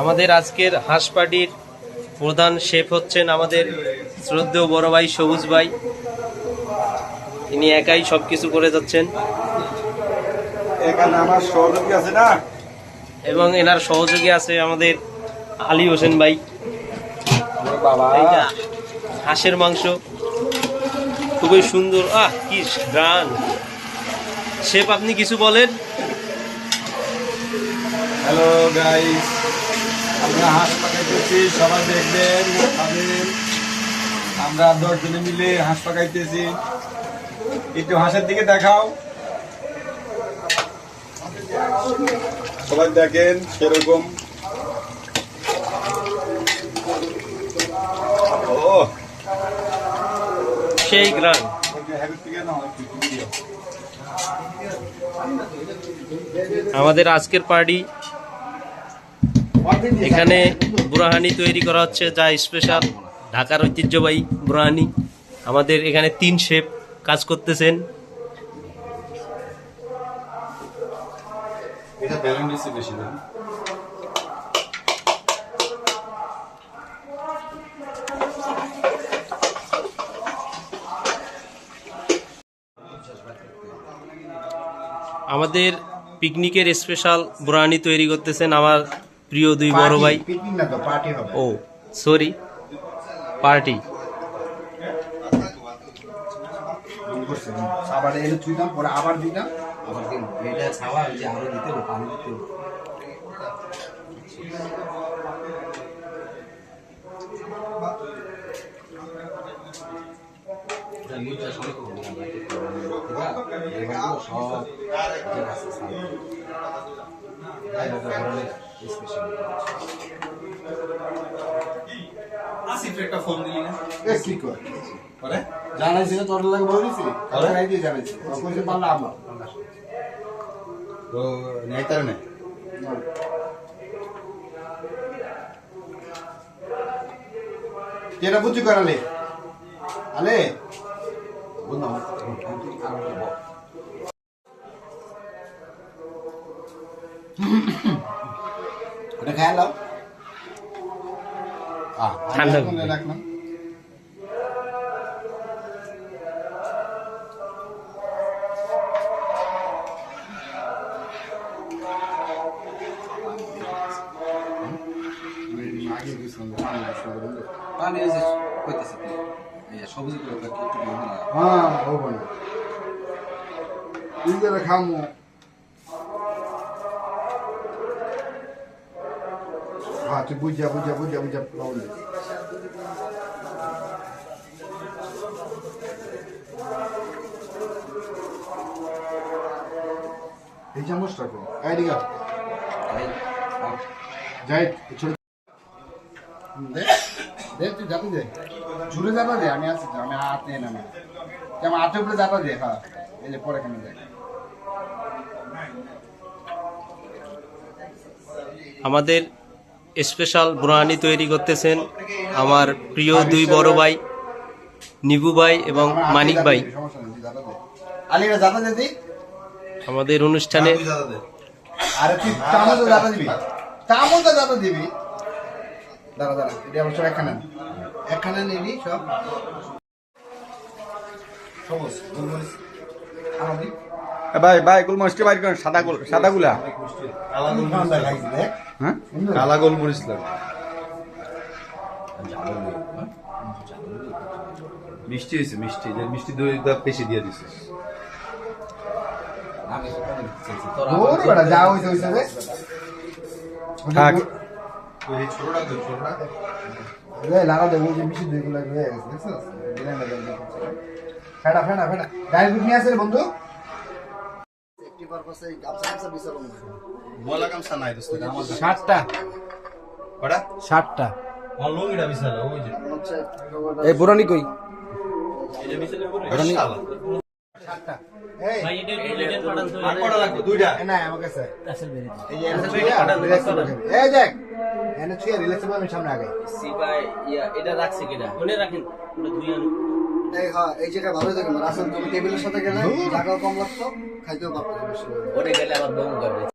আমাদের আজকের হাঁস পার্টির প্রধান শেফ হচ্ছেন আমাদের শ্রদ্ধেয় বড় ভাই সবুজ ভাই। ইনি একাই সবকিছু করে যাচ্ছেন এখানে আমার সহযোগী আছে না, এবং এনার সহযোগী আছে আমাদের আলী হোসেন ভাই। বাবা এইটা হাঁসের মাংস খুবই সুন্দর, কি গান। শেফ আপনি কিছু বলেন। হ্যালো গাইস, আমরা হাঁস পাকাইতেছি, সবাই দেখবেন খাবেন। আমরা 10 জনে মিলে হাঁস পাকাইতেছি, একটু হাঁসের দিকে দেখাও, সবাই দেখেন সেরকম। ও সেই গ্রান। আমাদের আজকের পার্টি এখানে বুরাহানি তৈরি করা হচ্ছে, যা স্পেশাল ঢাকার ঐতিহ্যবাহী বুরাহানি। আমাদের এখানে 3 শেফ কাজ করতেছেন। এটা ব্যালেন্স বেশি না। আমাদের পিকনিকের স্পেশাল বুরানি তৈরি করতেছেন আমার প্রিয় 2 বড় ভাই। পিকনিক না তো, পার্টি হবে। ও সরি, পার্টি। আবার এনে চুইতাম, পরে আবার দিতাম, আবার দিন এটা ছাওয়া যে আরো দিতে হবে, পানি দিতে হবে। জানাইছি না তোর লাগে বলিছি, তাই দিয়ে জানাইছি কইছে পারলা আমার তো নাই তার না। কেরা বুঝি করালে আলে বন্ধু ওটা খাই লাও। ঠান্ডা রাখলাম। পানি এসে কইতেছে কি এই সবজি করে একটু দিও না। হ্যাঁ হবে না, তুই করে খামো। হ্যাঁ তুই বুঝা পাবলি। এই চামচটা কো আইডিয়া যাই ছোট দে দে, তুই যাতে দে, ঝুড়ে যাতা দে, আমি আছি, আমি হাত নিয়ে নামে আমার হাতে উপরে যাতা দে। হ্যাঁ এই যে পরে কেন দেখ। আমাদের স্পেশাল বুরানি তৈরি করতেছেন আমার প্রিয় 2 বড় ভাই নিবু ভাই এবং মানিক ভাই। আলিরা যাতা দে দি আমাদের অনুষ্ঠানে আরে তুই চামচ যাতা দিবি, চামচ যাতা দিবি। দাঁড়া দাঁড়া, এটা আমার সব একখানা নিবি সব সবুজ গোলমরিচ আমার দি। ভাই ভাই গোলমরিচটা বাইর করেন, সাদাগুলা হ্যাঁ, কালা গোলমরিচ লাগে। মিষ্টি হয়েছে, মিষ্টি মিষ্টি দই বেশি দিয়ে দিছে। যা হয়েছে হয়েছে রে থাক লাগা দেবো যে মিষ্টি দই গুলো হয়ে গেছে, দেখছো ফেটা ফেটা ফেটা ডাইল নিয়ে আসে বন্ধু। বলা গামছা নাই দোস্ত, আমার 60টা কটা 60টা আমার লঙ্গিটা বিছালো ওই যে এই বুরানি কই বুরানি 60টা। এই ভাই এটা পাঠান তো। আর কটা লাগবে? দুইটা। না আমার কাছে আসল বেরি এই যে রিল্যাক্স এই দেখ এনে ছুঁয়ে রিল্যাক্স আমি সামনে আগে সিপাই এটা রাখছে কিনা মনে রাখেন, ওটা ধুই আনো। এই হ্যাঁ এই জায়গায় ভালো থাকে না, আসলে তুমি টেবিলের সাথে গেলে জায়গাও কম লাগতো, খাইতেও পারতো। ওরে গেলে আবার বমি করবে।